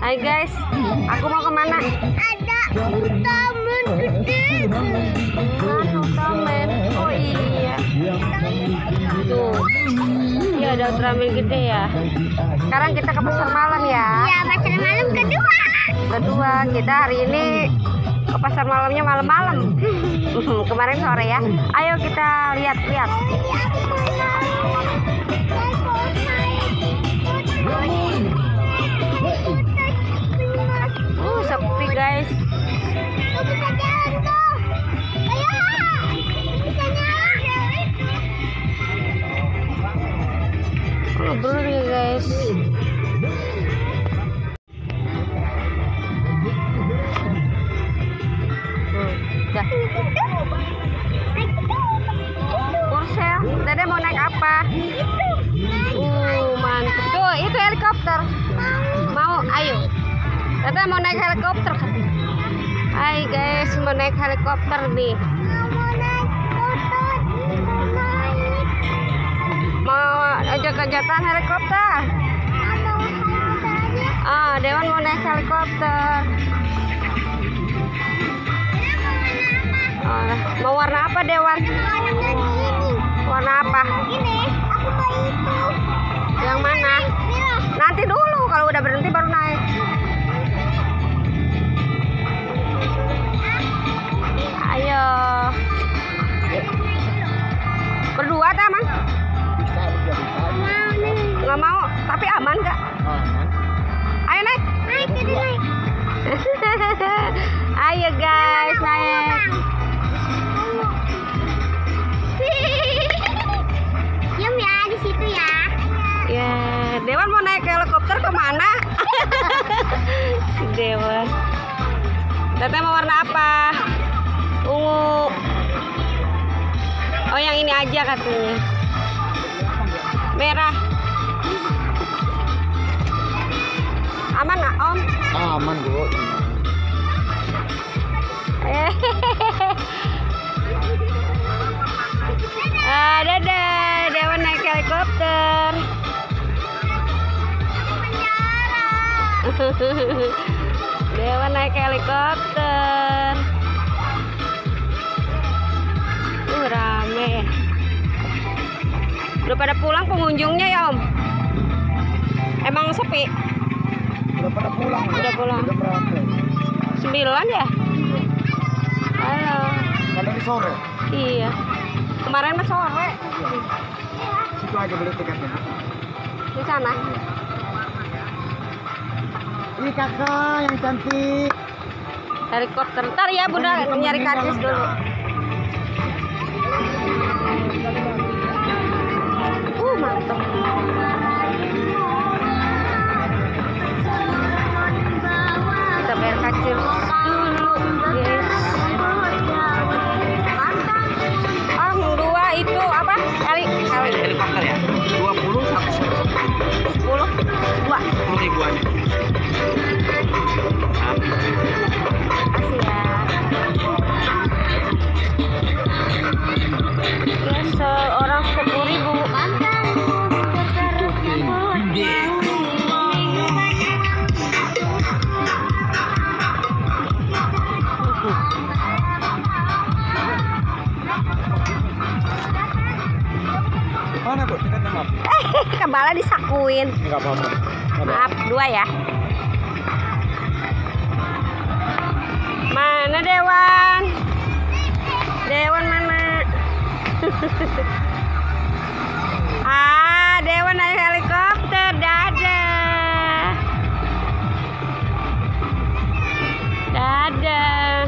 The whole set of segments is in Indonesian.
Hai guys, aku mau kemana? Ada taman gede. Mana Ultraman? Oh iya. Tuh. Iya ada Ultraman gede ya. Sekarang kita ke pasar malam ya. Iya, pasar malam kedua. Kedua, kita hari ini ke pasar malamnya malam-malam. Kemarin sore ya. Ayo kita lihat-lihat. Sepi guys. Belum ya guys. Dah. Porsche. Dede mau naik apa? Mantap. Tuh, itu helikopter. Mau? Ayo. Dede mau naik helikopter. Hai guys, mau naik helikopter nih. Mau ajak-ajakan helikopter. Dewan mau naik helikopter. Mau warna apa Dewan? Warna apa? Ini, aku mau itu. Yang mana? Nanti dulu, kalau udah berhenti baru naik. Ayo. Berdua tak emang? Nggak mau, tapi aman nggak? Ayo naik. Naik, jadi naik. Ayo guys, naik. Diam ya di situ ya. Ya, Dewan mau naik helikopter kemana? Dewan. Teteh mau warna apa? Ungu. Oh yang ini aja katanya. Merah. Aman nggak Om? Aman Bu. Dadah, Dewan naik helikopter. Dewan naik helikopter. Rame. Udah pada pulang pengunjungnya ya Om? Emang sepi? Udah pada pulang. Udah pulang. Udah berapa? 9 ya? Halo. Kan dari sore. Iya. Kemarin mah sore. Situ aja beli tiketnya. Di sana. Ini kakak yang cantik. Helikopter. Ntar ya Bunda nyari karcis dulu. Mantap. Kita bayar karcis dulu, guys. Dua itu apa? Helikopter ya? 20 110. 10 dua. 10 ribuan. Makasih ya. Ya, seorang 10.000. Mana Bu? Tiketnya maaf. Kepala disakuin. Enggak apa-apa. Maaf, 2 ya. Mana Dewan? Dewan mana? Dewan naik helikopter. Dadah. Dadah.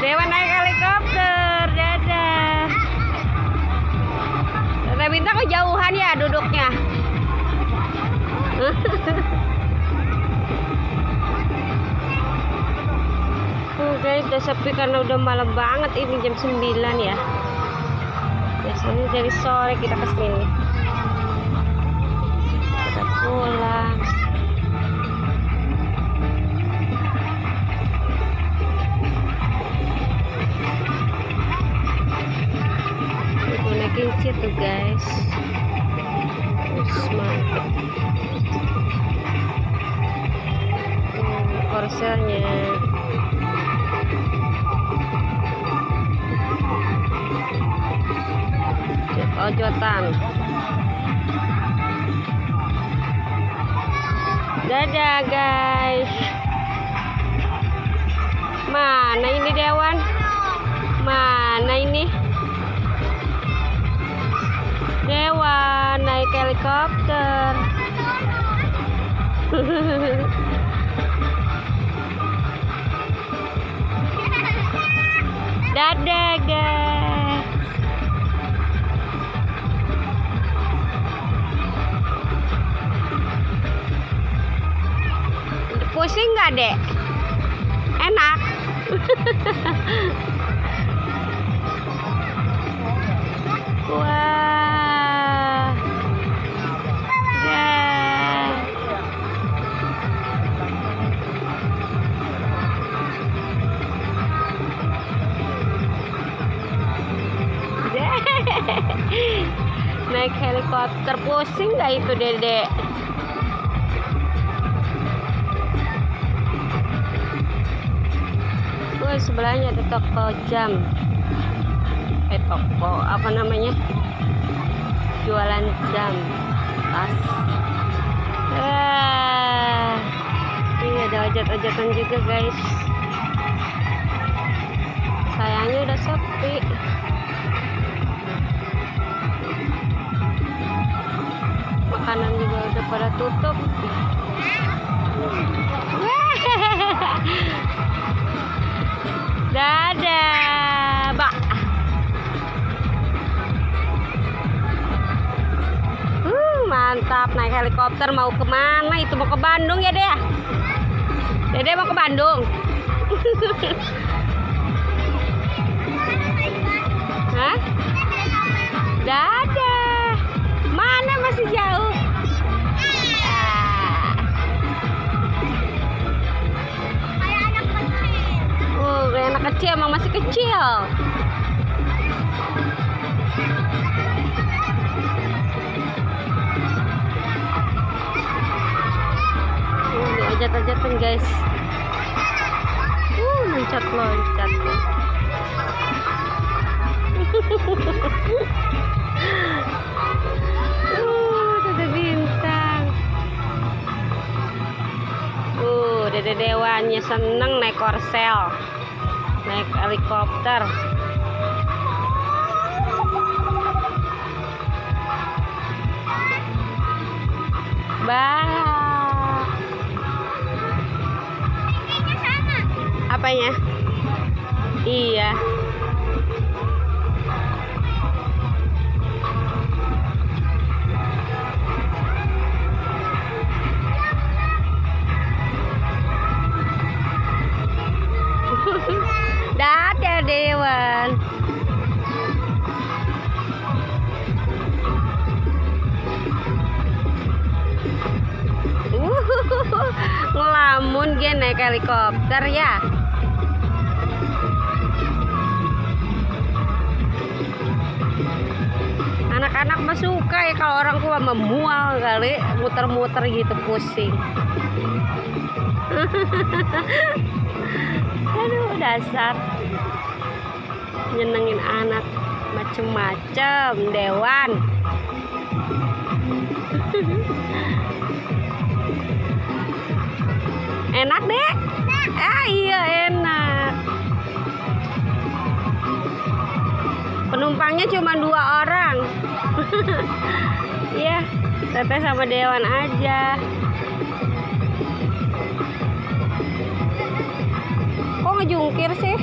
Dewan naik helikopter. Dadah. Tete Bintang kejauhan ya duduknya. Guys, udah sepi karena udah malam banget, ini jam 9 ya. Biasanya dari sore kita kesini. Kita pulang. Ibu naikin tuh guys. mantap. Korselnya. Ojotan. Dadah guys. Mana ini Dewan? Mana ini? Dewan naik helikopter. Dadah guys. Pusing nggak dek? Enak. Wah. Ya. Naik helikopter pusing nggak itu dedek? Sebelahnya ada toko jam, toko apa namanya, jualan jam, tas. Ini ada ojek-ojekan juga guys. Sayangnya udah sepi. Makanan juga udah pada tutup. Dadah, Mbak. Mantap naik helikopter. Mau kemana? Itu mau ke Bandung ya, Dek? Dede mau ke Bandung. Hah? Dadah. Mana masih jauh? Anak kecil emang masih kecil. Loncat-loncatan guys. Loncat-loncat. Ada bintang. Dede Dewannya seneng naik korsel. Naik helikopter. Bah. Apanya? Iya. Dadah Dewan. Ngelamun dia naik helikopter ya. Anak-anak mah suka ya, kalau orang tua memual kali, muter-muter gitu pusing. Aduh, dasar nyenengin anak macem-macem Dewan. Enak deh. Iya enak. Penumpangnya cuma 2 orang. Iya, Teteh sama Dewan aja. Kok ngejungkir sih?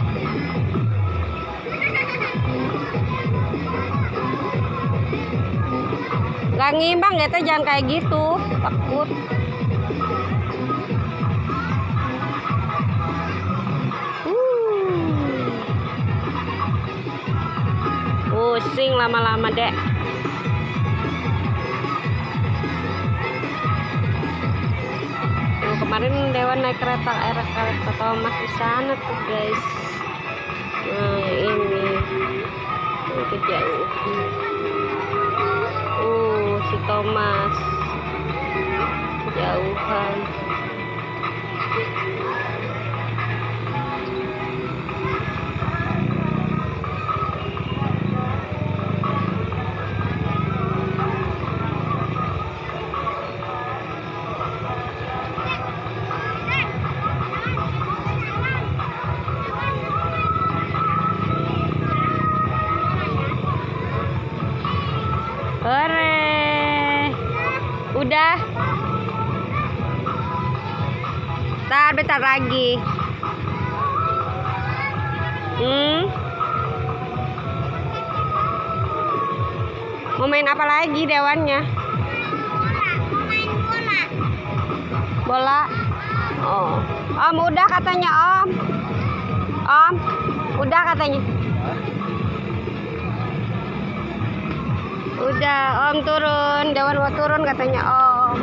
Gak ngimbang ya, Teh, jangan kayak gitu. Takut. Pusing lama-lama, Dek. Kemarin Dewan naik kereta Thomas di sana tuh, guys. Nah, ini kejauhan. Si Thomas. Jauhan. Hore. Udah. Bentar lagi. Mau main apa lagi dewannya? Main bola. Bola. Oh. Om udah katanya Om. Om udah katanya. Udah Om turun. Dewan mau turun katanya Om.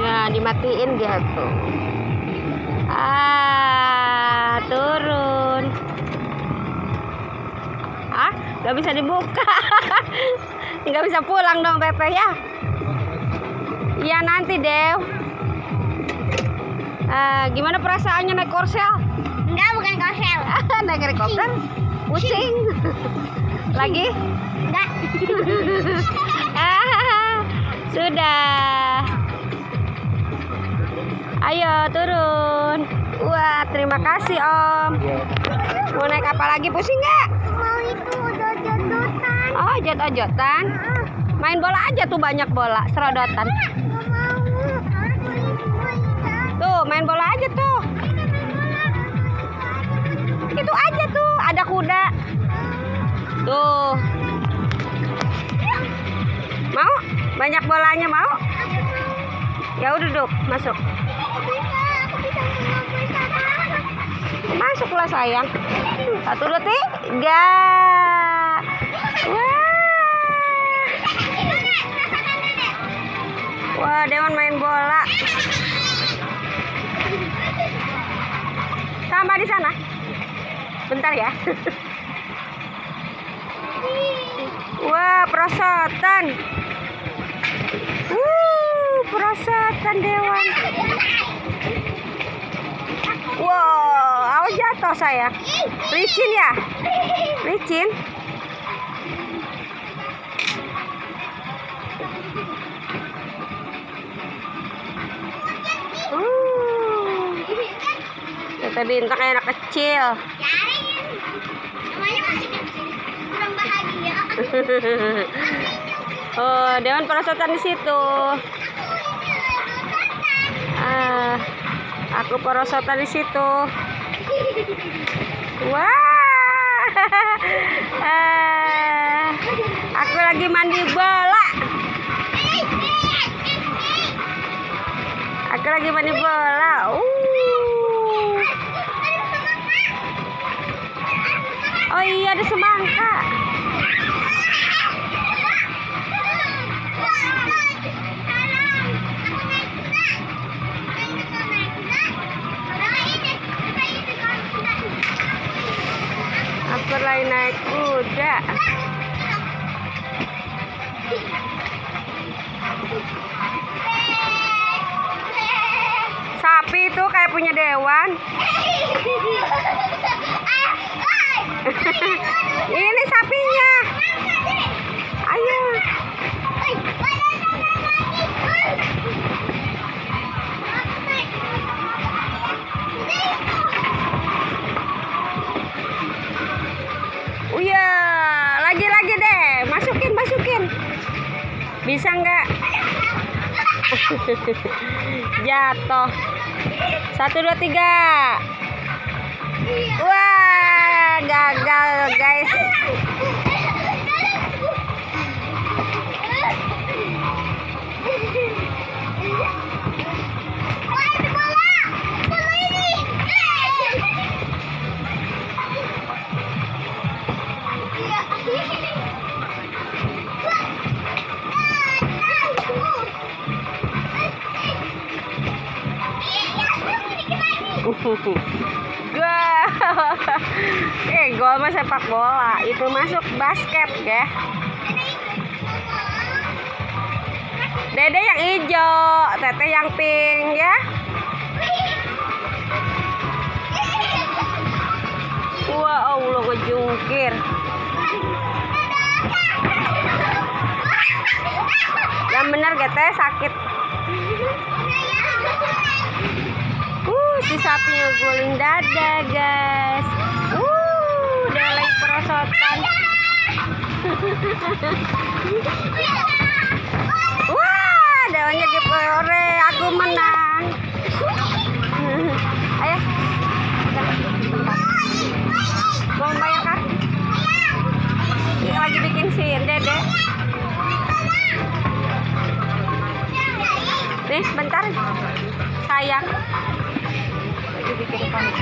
Ya dimatiin dia tuh. Turun. Gak bisa dibuka. Nggak bisa pulang dong Teteh ya. Iya nanti Dew. Gimana perasaannya naik korsel? Enggak, bukan korsel. Naik helikopter? Pusing. Lagi? Enggak. Sudah. Ayo turun. Wah, terima kasih Om. Mau naik apa lagi? Pusing nggak? Mau itu ojot-ojotan. Oh, ojot-ojotan. Main bola aja tuh, banyak bola, serodotan. Nggak mau. Tuh, main bola aja tuh. Itu aja tuh, ada kuda. Tuh. Mau? Banyak bolanya mau? Ya udah duduk, masuk. Masuklah sayang. 1, 2, 3. Wah, Dewan main bola. Sama di sana. Bentar ya. Wah, perosotan. Perosotan Dewan. Wow, awas jatuh sayang. Licin ya? Licin. Kita bintang kayak anak kecil. Namanya masih kecil. Kurang bahagia. Oh, Dewan perosotan di situ. Aku perosotan di situ. Wah. Aku lagi mandi bola. Aku lagi mandi bola. Oh iya, ada semangka. Aku lagi naik kuda. Sapi itu kayak punya Dewan. Ini sapinya. Ayo. Iya, lagi deh. Masukin. Bisa nggak? Jatuh. 1, 2, 3. Wah, gagal guys. Gol mah sepak bola, itu masuk basket ya. Dede yang hijau, Teteh yang pink ya. Wah, Allah ngejungkir. Yang bener Teteh sakit. Si sapinya guling dada, guys. Udah lagi perosotan. Wah, daunnya gepore, aku menang. Ayo. Mau bayar kah? Ini lagi bikin si Dede. Nih, bentar. Sayang. Lagi bikin panik.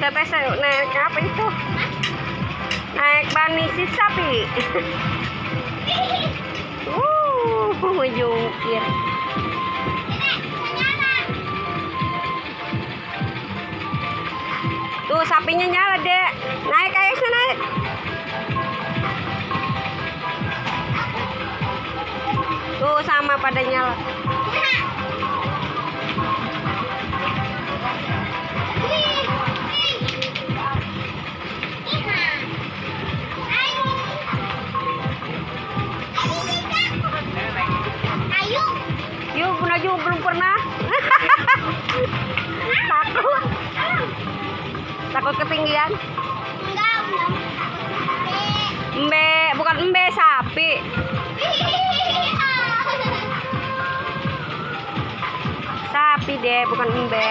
Teteh naik apa itu? Naik bani si sapi. Jungkir. Tuh sapinya nyala, Dek. Naik ayo naik. Tuh sama pada nyala. Belum pernah. Takut ketinggian. Bukan embe, sapi. Sapi deh, bukan embe.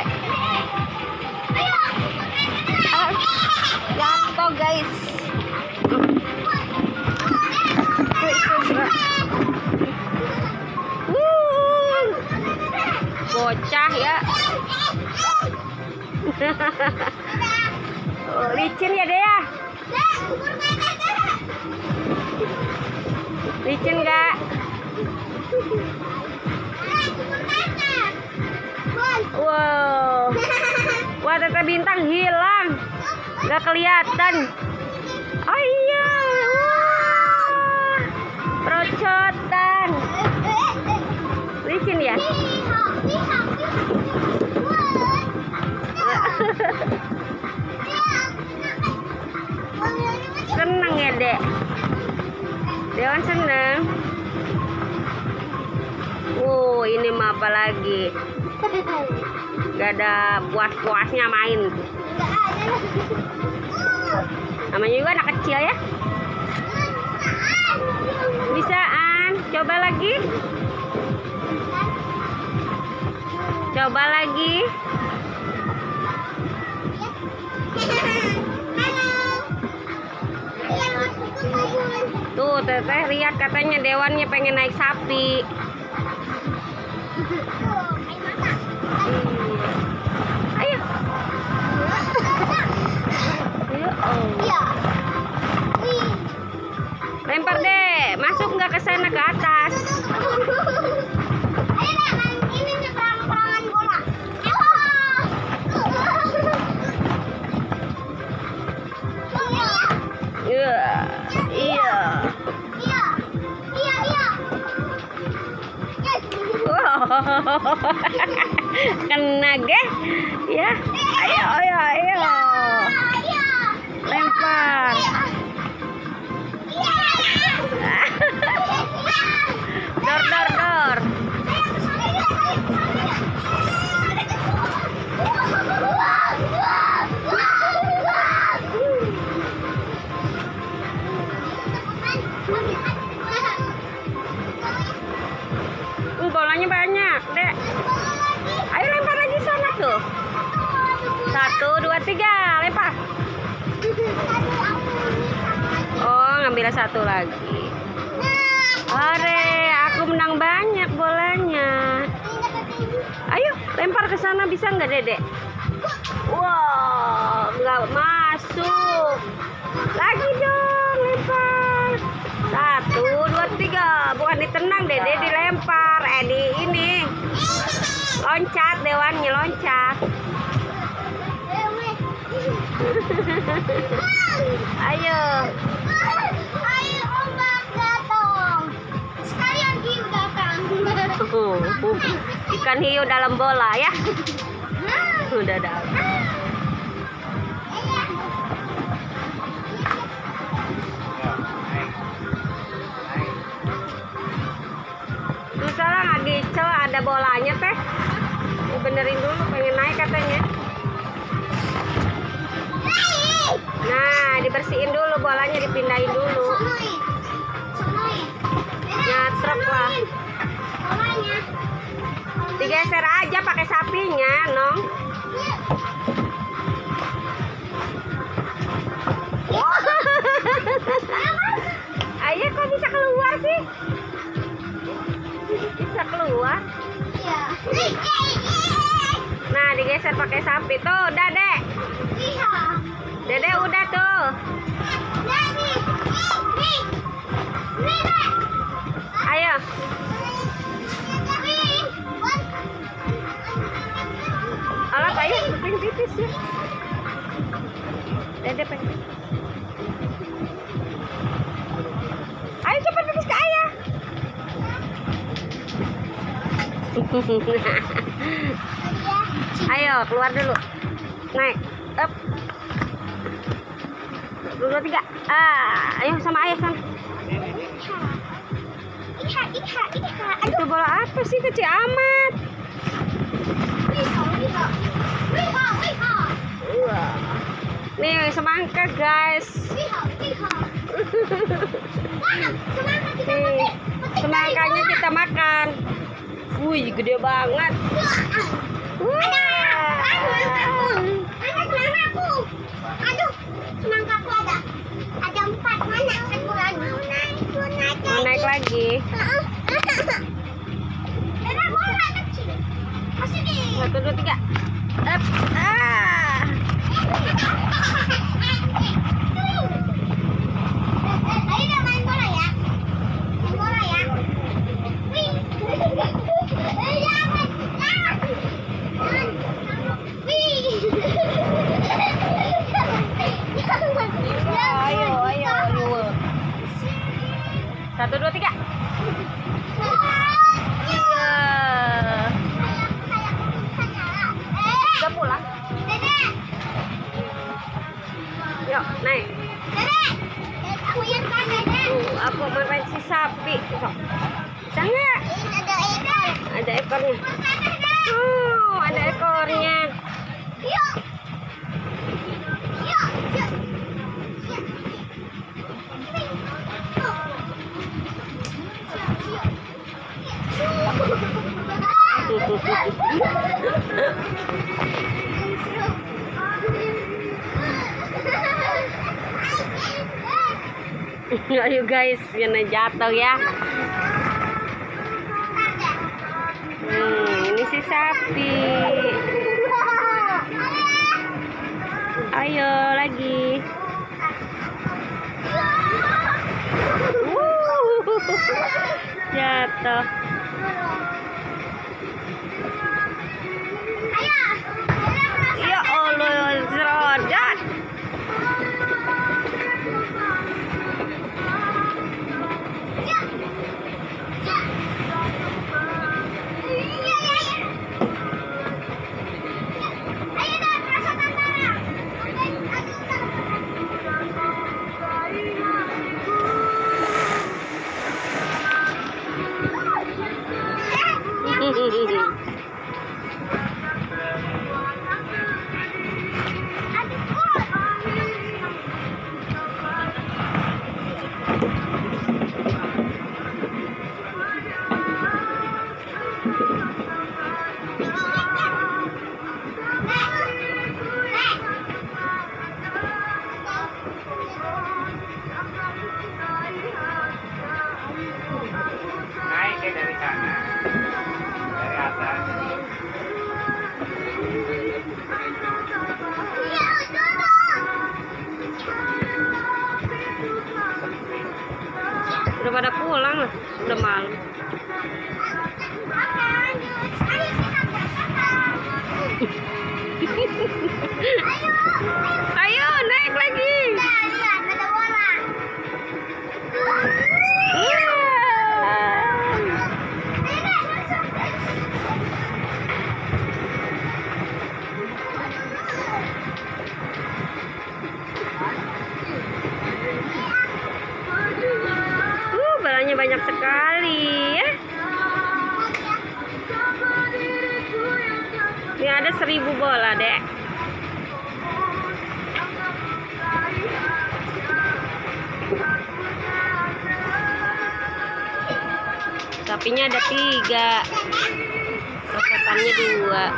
Jatuh guys. Bocah ya. Licin ya Dea. Licin gak? Wow. Wah, Teteh Bintang hilang. Gak kelihatan. Oh iya. Wah. Perocotan. Licin ya? Seneng ya Dek? Dewan seneng. Ini mah apa lagi? Gak ada puas-puasnya main. Namanya juga anak kecil ya. Bisaan. Coba lagi. Coba lagi. Tuh Teteh lihat katanya Dewannya pengen naik sapi. Ayo. Lempar deh, masuk nggak ke sana ke atas? Ini perang-perangan bola. Iya. Kena ge ya. Ayo. Lempar. 1, 2, 3, lempar. Oh, ngambil 1 lagi. Ore, aku menang banyak bolanya. Ayo, lempar ke sana, bisa nggak Dedek? Wow, nggak masuk. Lagi dong, lempar. 1, 2, 3. Bukan ditendang, Dedek dilempar. Di ini. Loncat, dewannya loncat. Ayo. Ayo ombak datang. Sekalian hiu datang. Ikan hiu dalam bola ya. Udah dalam. Misalnya nggak dicel ada bolanya teh. Benerin dulu, pengen naik katanya. Nah, dibersihin dulu bolanya, dipindahin dulu. Nyatrek lah. Digeser aja pakai sapinya, Nong. Ayo, kok bisa keluar sih? Bisa keluar. Nah, digeser pakai sapi tuh, udah Dek. Dede udah tuh. Ayo. Alat ayo, pengen pipis ya. Dede pengen. Ayo cepat pipis ke ayah. Ayo keluar dulu. Naik. Up. 1, 2, 3. Ayo sama ayah sana. Itu bola apa sih, kecil amat. Wah. Nih semangka guys. Nih, semangkanya kita makan. Wih, gede banget. Semangkaku ada 4, mana satu lagi? Mau naik lagi. Ada bola kecil. Masih di. 1, 2, 3. Up. Ayo udah main bola ya. Main bola ya. Wih. Ayo. 1, 2, 3. Udah pulang. Yuk, naik. Aku yang kan, Dede. Aku main si sapi. Bisa nggak? Ada ekor. Ada ekornya. Ada ekornya. Yuk. Ayo guys, jangan jatuh ya. Ini si sapi. Ayo lagi. Jatuh. Ya Allah, serodat. Udah malu. Ayo naik lagi. Balanya banyak sekali ya. Ini ada 1000 bola, Dek. Sapinya ada 3, rokotannya 2.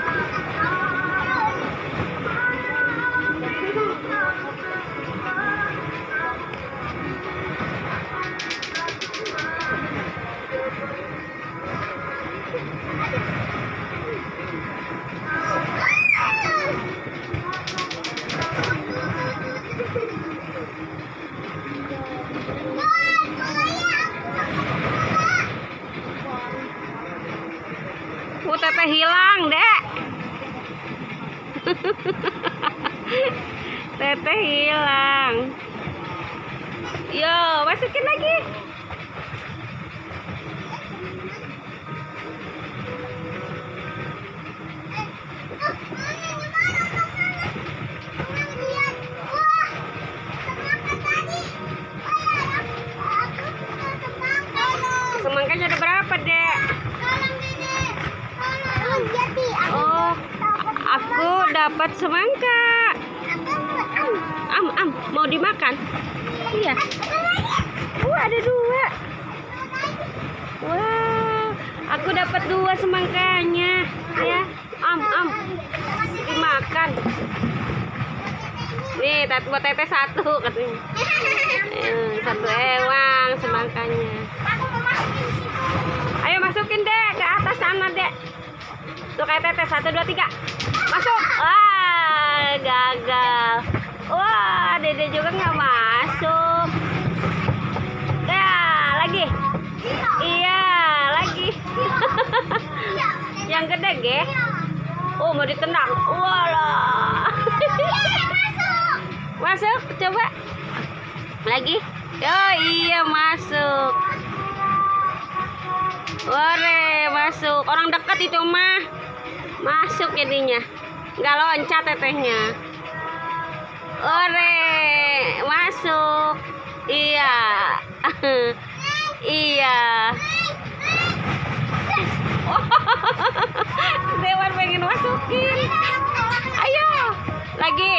Teteh hilang, Dek. Teteh hilang. Yo, masukin lagi. Semangkanya ada berapa, Dek? Oh, aku dapat semangka. Mau dimakan? Iya. Ada 2. Wah, aku dapat 2 semangkanya. Ya, dimakan. Nih, buat teteh 1 katanya. 1 ewang semangkanya. Ayo masukin, Dek, ke atas sana, Dek. Tuh kayak teteh, 1, 2, 3. Masuk. Wah, gagal. Wah, Dede juga nggak masuk. Ya, lagi. Iya, lagi. Yang gede, Ge. Oh, mau ditendang. Walah. Masuk, coba. Lagi. Oh, iya masuk. Ore, masuk. Orang dekat itu mah. Masuk jadinya. Nggak loncat tetehnya. Ore, masuk. Iya. Iya. Dewan pengen masukin. Ayo. Lagi.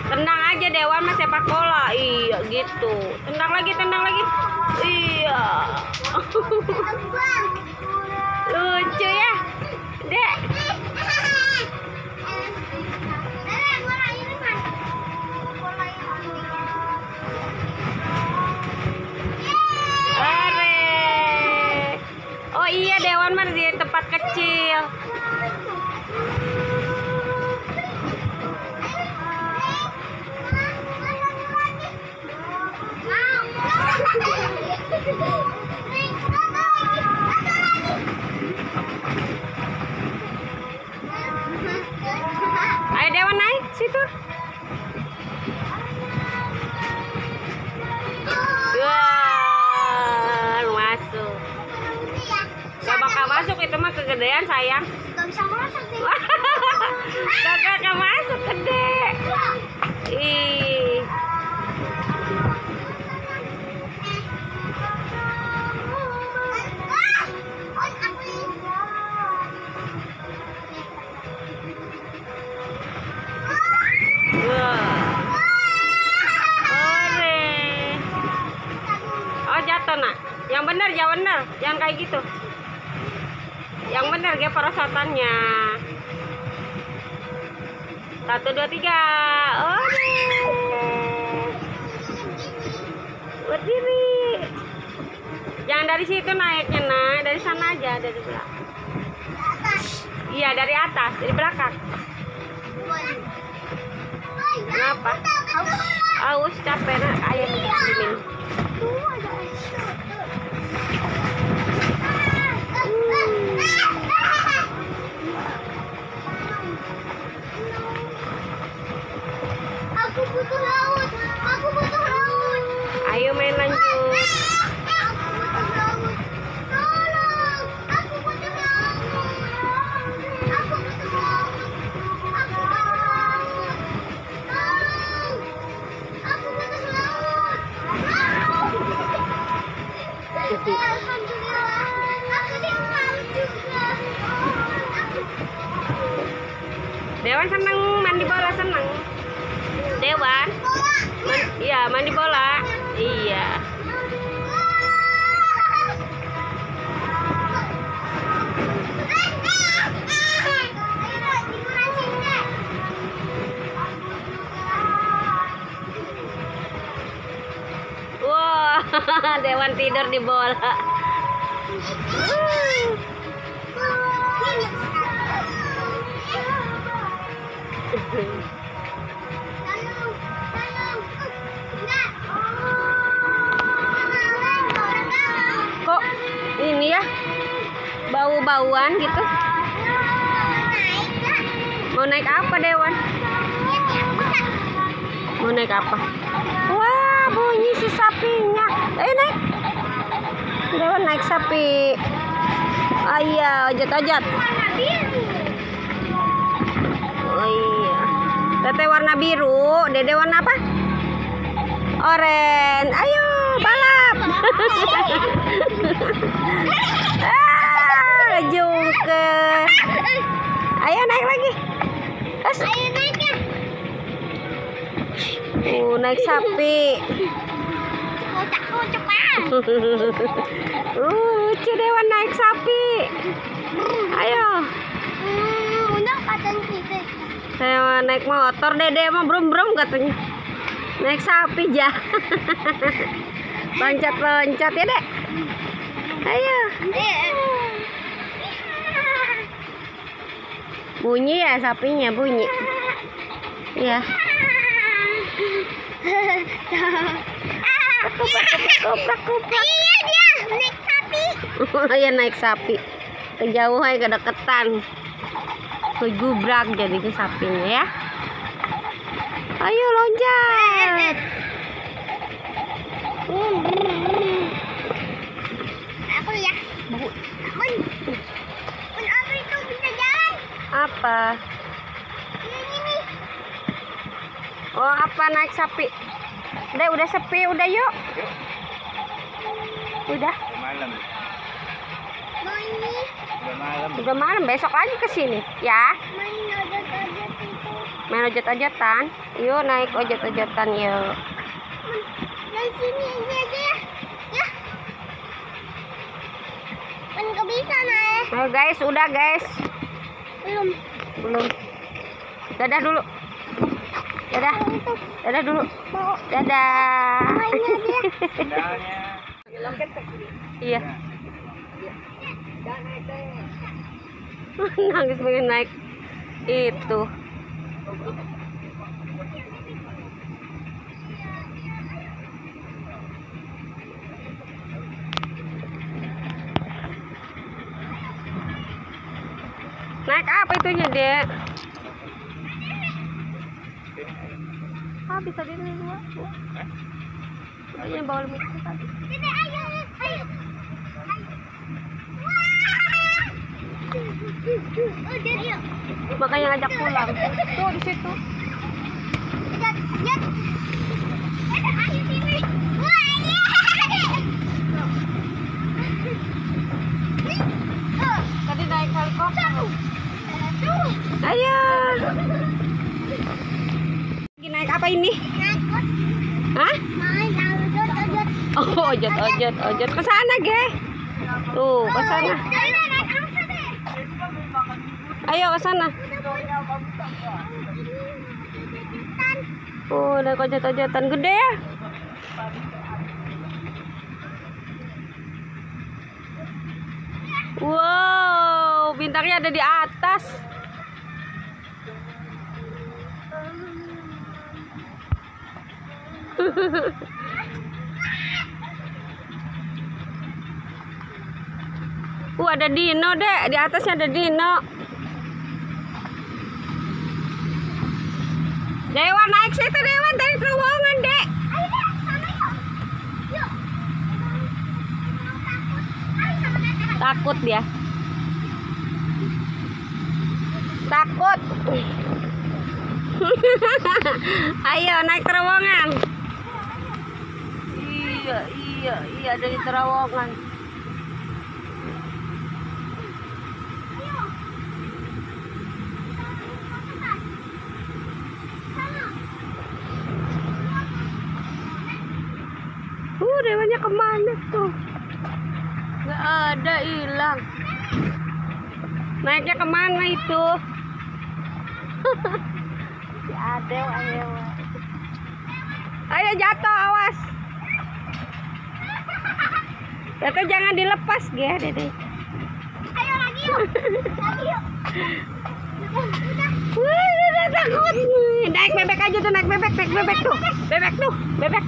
Tendang aja Dewan mah sepak bola. Iya gitu. Tendang lagi, tendang lagi. Iya. Lucu ya, Dek. Oh iya, Dewan mah di tempat kecil. Ayo Dewan naik situ. Wah, masuk. Gak bakal masuk itu mah kegedean sayang. Gak bisa masuk sih. Gak masuk gede. Ih. Nak, yang benar, jangan benar, jangan kayak gitu. Yang benar ya perosotannya. 1, 2, 3. Berdiri. Jangan dari situ naiknya, nah, dari sana aja, dari belakang. Iya, dari atas, dari belakang. Kenapa? Aus capek nak ayam dimin. Aku butuh laut. Aku butuh laut. Ayo main lanjut. Aku butuh laut. Tolong. Aku butuh laut. Aku butuh laut. Aku butuh laut. Tolong. Aku butuh laut. Alhamdulillah. Aku di laut juga. Dewan seneng mandi bola seneng. Dewan, iya mandi bola. Iya. Wah, Dewan tidur di bola. Kok ini ya bau-bauan gitu? Mau naik apa Dewan? Mau naik apa? Wah, bunyi si sapinya. Ayo naik. Dewan naik sapi. Ayo, ojot-ojot. Oh iya. Tete warna biru, Dede warna apa? Oren. Ayo, balap. Juga. Ayo naik lagi. Terus. Ayo naik ya. Naik sapi. Kocak-kocak ah. Lucu Dewan naik sapi. Ayo. Udah katanya kita. Saya naik motor, Dede mah brum-brum katanya. Naik sapi jah. Loncat-loncat ya, Dek. Ayo. Bunyi ya sapinya, bunyi. Iya. Kuprak. Iya dia naik sapi. Iya naik sapi. Kejauhan kedeketan. Gubrak jadinya sapinya ya. Ayo loncat. Aku ya. Apa itu bisa jalan? Apa? Ini. Oh apa naik sapi? Udah sepi, udah yuk. Udah. Malam. Mau ini. Udah malam. Udah malam, besok lagi ke sini ya. Main ojot-ojot itu. Main ojot-ojotan. Yuk naik ojot-ojotan yuk. Dari sini aja ya. Ya. Kan nggak bisa naik. Ayo guys, udah guys. Belum. Dadah dulu. Dadah. Dadah dulu. Mau Dadah. mainnya dia. Sendalnya. Iya. Nangis pengen naik itu. Naik apa itunya, Dek? Ah, bisa di dua. Ini bawa limit tadi. Dede, ayo. Oh, dia. Makanya ngajak pulang. Tuh di situ. Lihat. Ayo sini. Wah, iya. Tadi naik helikopter. Tuh. Ayo. Lagi naik apa ini? Nakut. Hah? Main ojot-ojot. Oh, ojot. Ke sana, Ge. Tuh, ke sana. Ayo ke sana. Oh, ada ojot-ojotan gede ya. Wow, bintangnya ada di atas. Ada dino, Dek. Di atasnya ada dino. Dewan naik situ, Dewan, dari terowongan, Dek. Ayo deh, sana yuk. Yuk. Takut. Ayo sama Teteh. Takut dia. Takut. Ayo naik terowongan. Iya dari terowongan. Dewannya kemana tuh? Gak ada, hilang. Naiknya kemana itu? Ada, ayo jatuh, awas. Jatuh jangan dilepas, ya, Dede. Ayo lagi yuk. Lagi yuk. Wih, udah takut. Naik bebek aja tuh, naik bebek tuh. Bebek.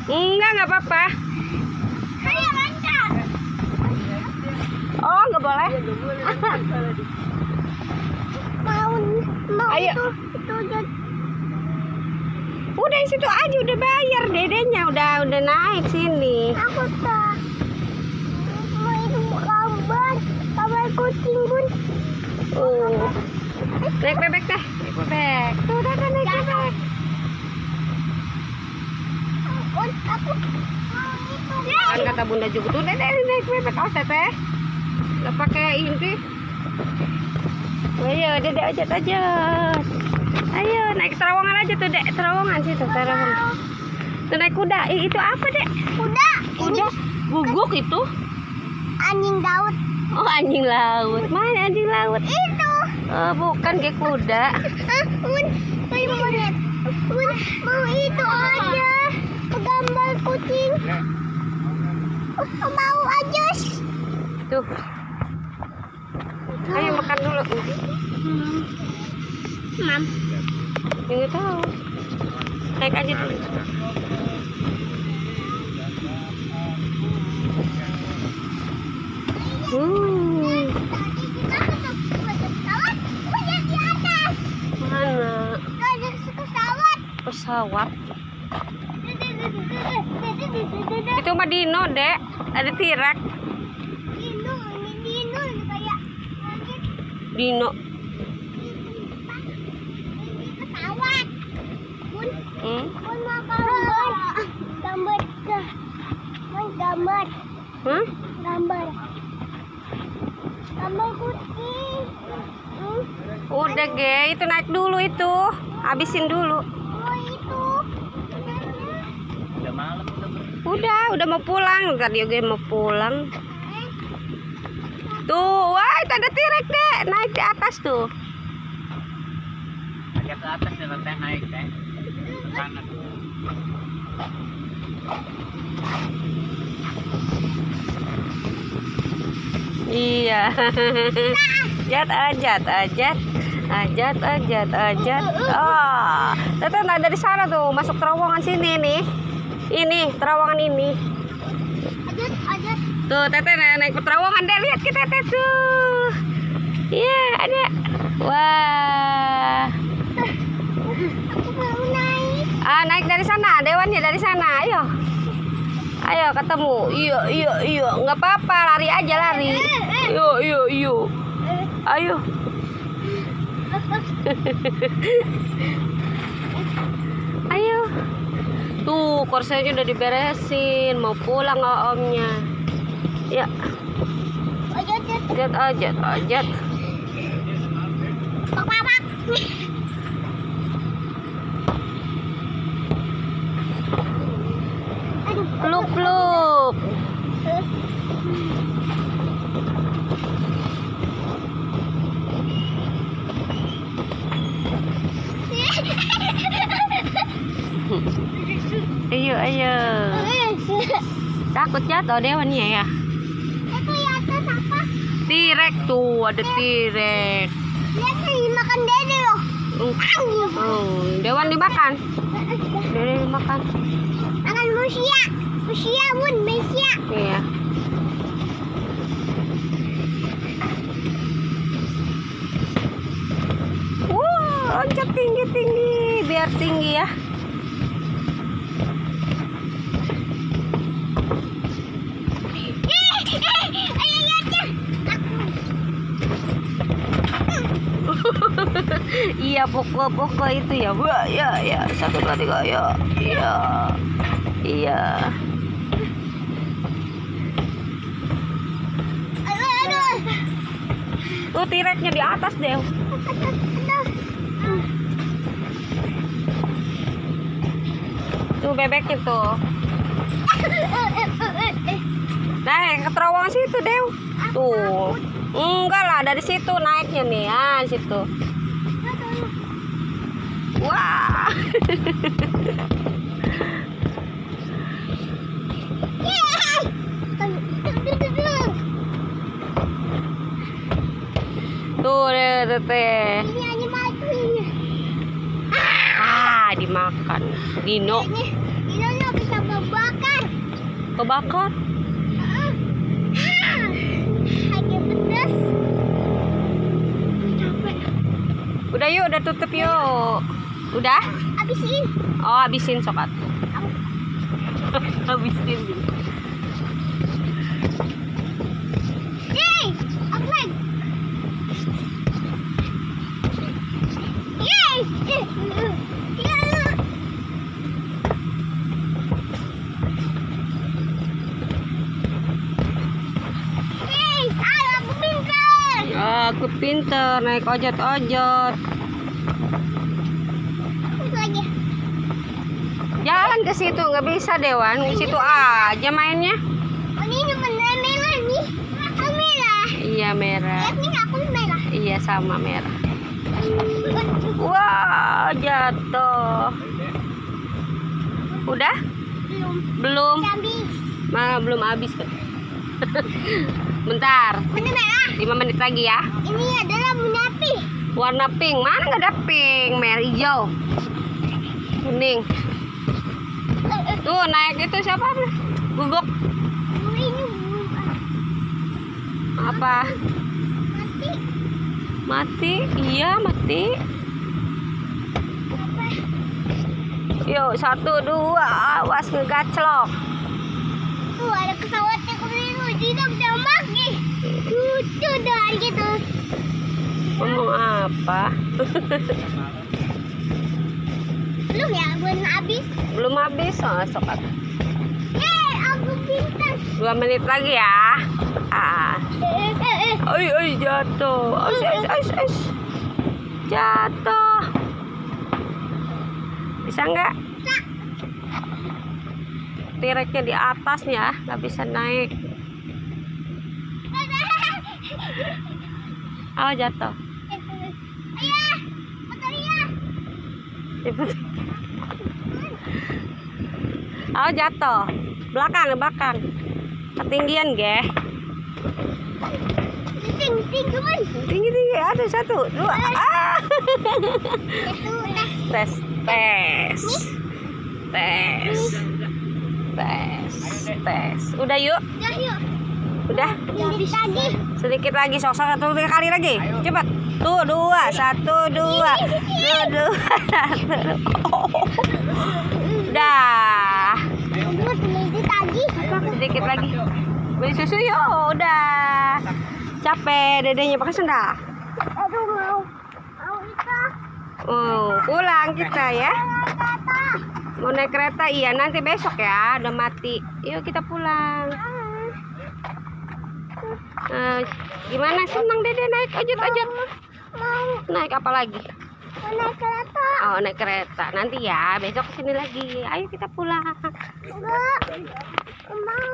Enggak apa-apa. Ayo loncat. Oh, nggak boleh. Mau Ayo. itu jadi. Udah situ aja, udah bayar dedenya, udah naik sini. Aku tak mau itu kabar kucing bun. Naik bebek deh, naik bebek. Tuh udah naik bebek. Aku mau itu. Kan kata bunda juga tuh, Dede naik bebek, awas Teteh. Nggak pakai ini. Ayo, Dede ajat. Ayo naik terowongan aja tuh, Dek. Terowongan situ, terowongan. Tuh naik kuda. Itu apa, Dek? Kuda. Kuda. Guguk itu. Anjing laut. Oh, anjing laut. Mana anjing laut? Itu. Oh, bukan kayak kuda. Mau itu aja. Gambar kucing. Mau aja. Tuh. Ayo makan dulu. Mam. Nggak tahu. Naik aja dulu. Mana? Pesawat. Itu mah dino, Dek. Ada T-Rex. Dino. Pesawat. Bun mau gambar. Hah? Gambar kucing. Udah, Ge. Itu naik dulu itu. Habisin dulu. Oh itu. Udah malam Udah mau pulang. Tadi Ge mau pulang. Tuh, wah, itu ada T-Rex, Dek. Naik di atas tuh. Ajak ke atas dan Teteh naik, Teh. Ke sana. Iya. Ajat. Oh, Teteh naik dari sana tuh, masuk terowongan sini nih. Ini terowongan ini. Ajat. Tuh, Teteh naik ke terowongan, Dek. Lihat kita, Teteh tuh. Iya, ada. Wah. Aku mau naik. Naik dari sana, Dewannya dari sana. Ayo ketemu. Iya. Nggak apa-apa, lari aja, lari. Yuk. Ayo. Ayo. Tuh, korselnya udah diberesin. Mau pulang nggak omnya? Ya. Ajat. Pak. Peluk. Ayo. Takut jatuh Dewannya ya. Itu ya atas apa? T-Rex tuh, ada T-Rex. Lihat nih makan Dede loh. Dewan dimakan. Dede dimakan. Makan manusia. Manusia pun manusia. Iya. Loncat tinggi-tinggi biar tinggi ya. Iya pokok-pokok itu ya. Wah, ya ya 1 2 3 ya. Iya. Iya. Tuh T-Rex-nya di atas deh. Tuh bebeknya tuh. Naik ke terowongan situ, Dew. Tuh. Enggak lah, dari situ naiknya nih. Ah, situ. Wah. Tuh, teh. Ini hanya mati. Ah, dimakan. Dino Ini nggak bisa membakar. kebakar. Hanya pedas. Capek. Udah yuk, udah tutup yuk. Udah? Habisin. Oh, habisin sok atuh. Habisin. Yeay, apa? Yeay. Yeay, aku pintar. Aku pinter naik ojot-ojot. Lagi. Jalan ke situ nggak bisa Dewan, ke situ aja mainnya. Oh, ini benar merah nih. Aku merah. Iya merah. Lihat nih, aku merah. Iya sama merah. Wah, jatuh. Udah? Belum. Belum? Habis. Belum habis kan? Bentar, Benar merah. 5 menit lagi ya. Ini adalah menapi. Warna pink, mana nggak ada pink? Merah hijau, kuning. Tuh naik itu siapa? Guguk. Ini Apa? mati. Mati? Iya mati. Apa? Yuk 1 2, awas ngegaclok. Tuh ada pesawat yang keliru. Tidak mati. Lucu dan gitu. Ngomong apa? Belum ya, belum habis. Belum habis, oh, sok atuh. Yeay, aku pintar. 2 menit lagi ya. Ay jatuh. Ais. Jatuh. Bisa nggak? T-Rex-nya di atasnya, nggak bisa naik. Oh jatuh. Ayah, motornya. Oh jatuh. Belakang. Ketinggian ge. Tinggi teman. Tinggi. Ada 1 2. Ah. Tes. Tes. Udah yuk. Ya, yuk. Udah. Sedikit lagi. Sedikit lagi, sok 1 kali lagi. Cepat. Tuh 2 1 2. Tuh 2 1. Udah. Sedikit lagi. Beli susu yuk. Udah. Capek dedenya pakai sendal. Aduh, mau itu. Pulang kita ya. Kata. Mau naik kereta iya nanti besok ya. Udah mati. Yuk kita pulang. Gimana senang dede naik ojot-ojot? Mau Naik apa lagi? naik kereta. Oh naik kereta. Nanti ya besok kesini lagi. Ayo kita pulang. Enggak. Mau.